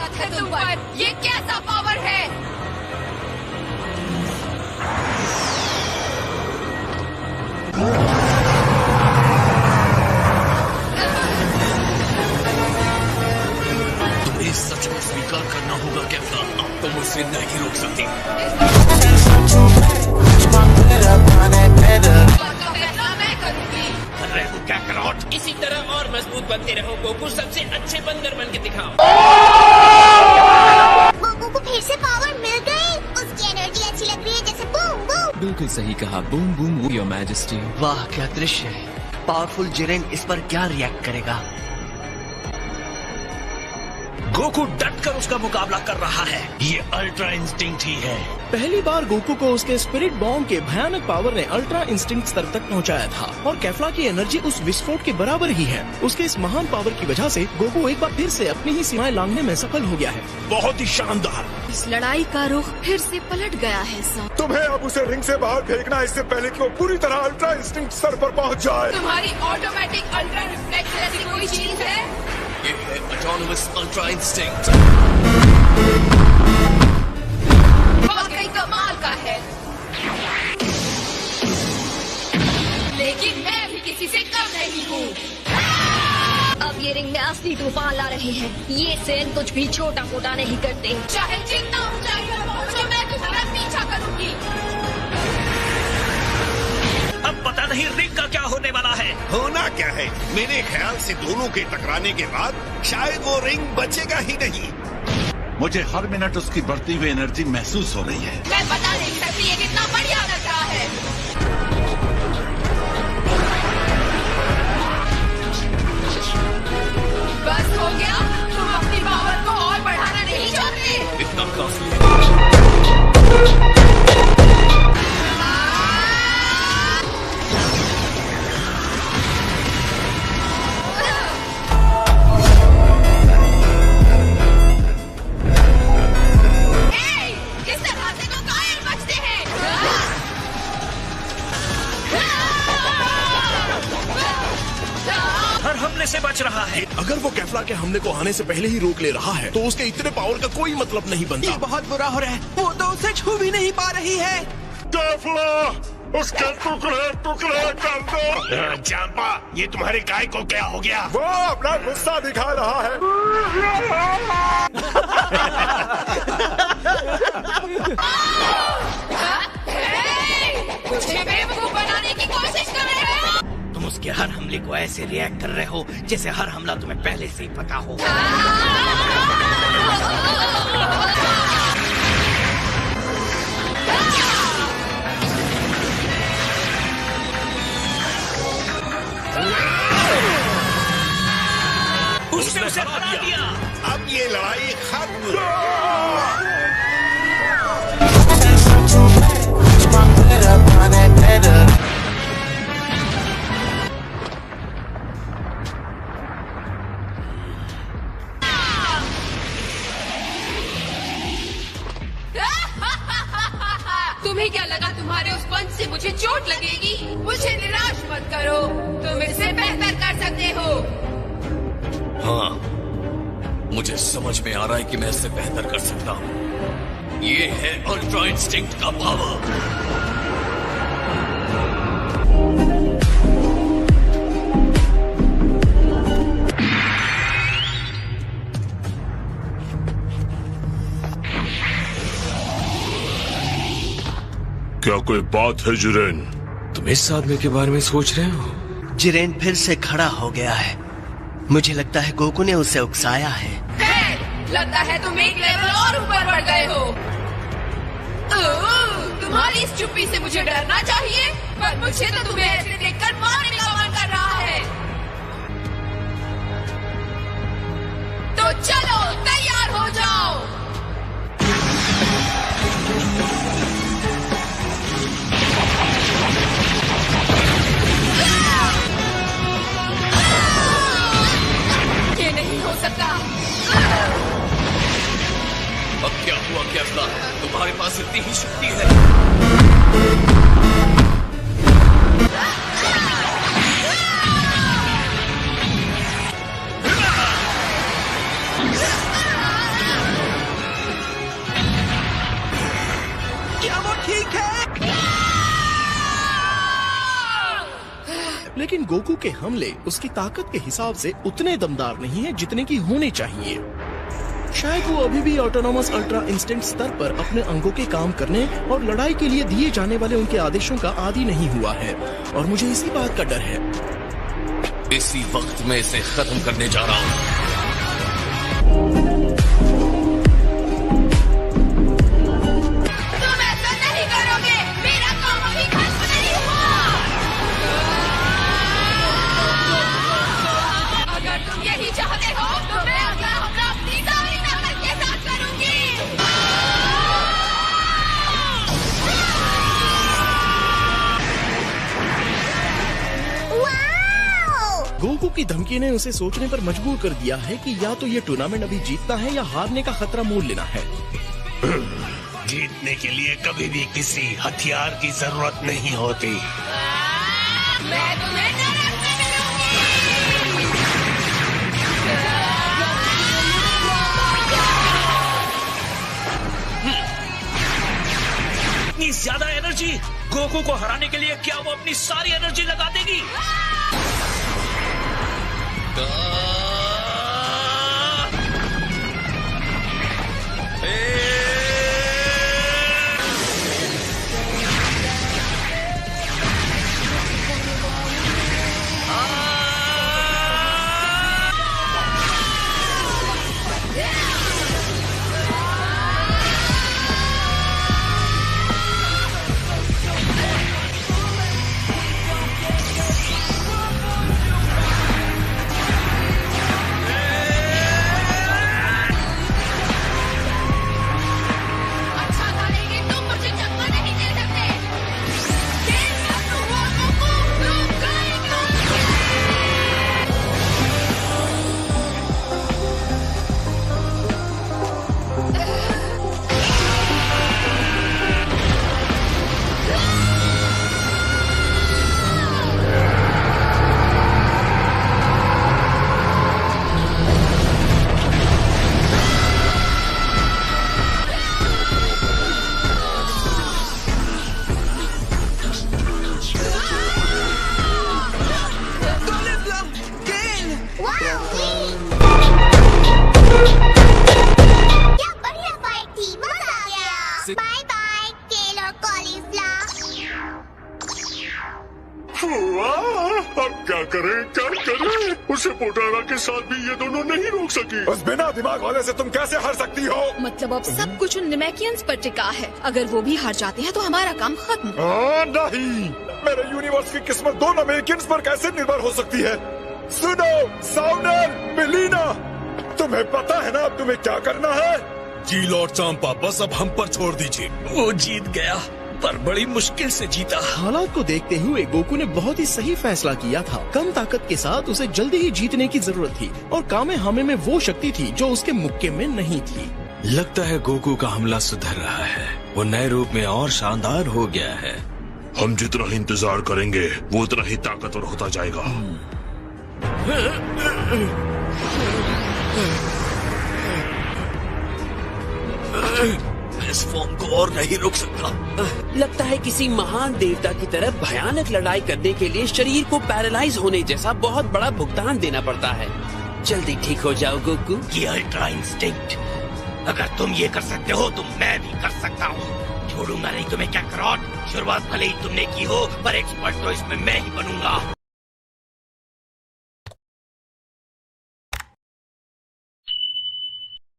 ताकत है तुम पर? ये कैसा पावर है? तुम्हें सच को स्वीकार करना होगा कैप्टन। अब तुम मुझसे नहीं रोक सकती। मैं करूंगी। कर रहे हो क्या करॉट? इसी तरह और मजबूत बनते रहो गोकू। सबसे अच्छे बंदर बन के दिखाओ। गोकू को फिर से पावर मिल गई। उसकी एनर्जी अच्छी लग रही है, जैसे बूम बूम। बिल्कुल सही कहा, बूम बूम योर मैजेस्टी। वाह क्या दृश्य है। पावरफुल जिरेन इस पर क्या रिएक्ट करेगा? गोकू डट कर उसका मुकाबला कर रहा है। ये अल्ट्रा इंस्टिंक्ट ही है। पहली बार गोकू को उसके स्पिरिट बॉम्ब के भयानक पावर ने अल्ट्रा इंस्टिंक्ट स्तर तक पहुंचाया था और कैफ्ला की एनर्जी उस विस्फोट के बराबर ही है। उसके इस महान पावर की वजह से गोकू एक बार फिर से अपनी ही सीमाएं लांघने में सफल हो गया है। बहुत ही शानदार। इस लड़ाई का रुख फिर से पलट गया है सर। तुम्हें अब उसे रिंग से बाहर फेंकना है, इससे पहले कि वो पूरी तरह अल्ट्रा इंस्टिंक्ट स्तर पर पहुंच जाए। तुम्हारी ऑटोमेटिक अल्ट्रा रिफ्लेक्स जैसी कोई चीज है? ये है ऑटोनोमस अल्ट्रा इंस्टिंक्ट। वाकई कमाल का है। लेकिन मैं भी किसी से कम नहीं हूँ। अब ये रिंग में असली तूफान ला रहे हैं। ये सेन कुछ भी छोटा मोटा नहीं करते। चाहे जितना ऊंचाई पर पहुंचो, मैं तुम्हारा पीछा करूंगी। अब पता नहीं रिंग का क्या होने वाला है। होना क्या है? मेरे ख्याल से दोनों के टकराने के बाद शायद वो रिंग बचेगा ही नहीं। मुझे हर मिनट उसकी बढ़ती हुई एनर्जी महसूस हो रही है। मैं बता नहीं सकती ये कितना बढ़िया लग रहा है। बस हो गया? तुम अपनी पावर को और बढ़ाना नहीं चाहते? इतना काफी है। इस तरह से तो कायर बचते हैं। हर हमले से बच रहा है। अगर वो कैफ्ला के हमले को आने से पहले ही रोक ले रहा है तो उसके इतने पावर का कोई मतलब नहीं बनता। ये बहुत बुरा हो रहा है। वो तो उसे छू भी नहीं पा रही है। कैफ्ला, उसके टुकड़े टुकड़े कर दो। जाम्पा, ये तुम्हारे काय को क्या हो गया? वो अपना गुस्सा दिखा रहा है। मुझे बेवकूफ बनाने की कोशिश कर रहे हो? तुम उसके हर हमले को ऐसे रिएक्ट कर रहे हो जैसे हर हमला तुम्हें पहले से ही पता हो। उसने उसे हरा दिया। अब ये लड़ाई खत्म। तुम्हें क्या लगा तुम्हारे उस पंच से मुझे चोट लगेगी? मुझे निराश मत करो, तुम इसे बेहतर कर सकते हो। हाँ, मुझे समझ में आ रहा है कि मैं इससे बेहतर कर सकता हूँ। ये है अल्ट्रा इंस्टिंक्ट का पावर। क्या कोई बात है जिरेन? तुम इस आदमी के बारे में सोच रहे हो? जिरेन फिर से खड़ा हो गया है। मुझे लगता है गोकू ने उसे उकसाया है। लगता है तुम एक लेवल और ऊपर बढ़ गए हो। तुम्हारी इस चुप्पी से मुझे डरना चाहिए, पर मुझे तो तुम्हें ऐसे देखकर मारने का मन कर रहा है। तो चलो तैयार हो जाओ। ये नहीं हो सकता। अब क्या हुआ कैफ्ला? तुम्हारे पास इतनी ही शक्ति है? लेकिन गोकू के हमले उसकी ताकत के हिसाब से उतने दमदार नहीं है जितने की होने चाहिए। शायद वो अभी भी ऑटोनॉमस अल्ट्रा इंस्टिंक्ट स्तर पर अपने अंगों के काम करने और लड़ाई के लिए दिए जाने वाले उनके आदेशों का आदी नहीं हुआ है, और मुझे इसी बात का डर है। इसी वक्त मैं इसे खत्म करने जा रहा हूँ। तुम ऐसा नहीं करोगे, मेरा काम अभी खत्म नहीं हुआ। अगर तुम यही चाहते हो तो मैं अगला हमला अपनी सारी ताकत के साथ करूंगी। गोकू की धमकी ने उसे सोचने पर मजबूर कर दिया है कि या तो ये टूर्नामेंट अभी जीतना है या हारने का खतरा मोल लेना है। जीतने के लिए कभी भी किसी हथियार की जरूरत नहीं होती। मैं तुम्हें नरक में मिलूंगी। इतनी ज्यादा एनर्जी, गोकू को हराने के लिए क्या वो अपनी सारी एनर्जी लगा देगी? बाय बाय केल और अब क्या करें उसे पोटारा के साथ भी ये दोनों नहीं रोक सकी। उस बिना दिमाग वाले से तुम कैसे हार सकती हो? मतलब अब सब कुछ उन निमेकियंस पर टिका है। अगर वो भी हार जाते हैं तो हमारा काम खत्म। नहीं, मेरे यूनिवर्स की किस्मत दो निमेकियंस पर कैसे निर्भर हो सकती है? सुनो साउंडर, मिलीना, तुम्हें पता है ना अब तुम्हें क्या करना है? जी लॉर्ड चांपा, बस अब हम पर छोड़ दीजिए। वो जीत गया, पर बड़ी मुश्किल से जीता। हालात को देखते हुए गोकू ने बहुत ही सही फैसला किया था। कम ताकत के साथ उसे जल्दी ही जीतने की जरूरत थी, और कामेहामे में वो शक्ति थी जो उसके मुक्के में नहीं थी। लगता है गोकू का हमला सुधर रहा है, वो नए रूप में और शानदार हो गया है। हम जितना ही इंतजार करेंगे वो उतना ही ताकतवर होता जाएगा। इस फॉर्म को और नहीं रोक सकता। लगता है किसी महान देवता की तरह भयानक लड़ाई करने के लिए शरीर को पैरालाइज होने जैसा बहुत बड़ा भुगतान देना पड़ता है। जल्दी ठीक हो जाओ गोकू। ये अल्ट्रा इंस्टिंक्ट, अगर तुम ये कर सकते हो तो मैं भी कर सकता हूँ। छोड़ूंगा नहीं तुम्हें कैकरॉट। शुरुआत भले ही तुमने की हो, पर एक्सपर्ट तो इसमें मैं ही बनूंगा।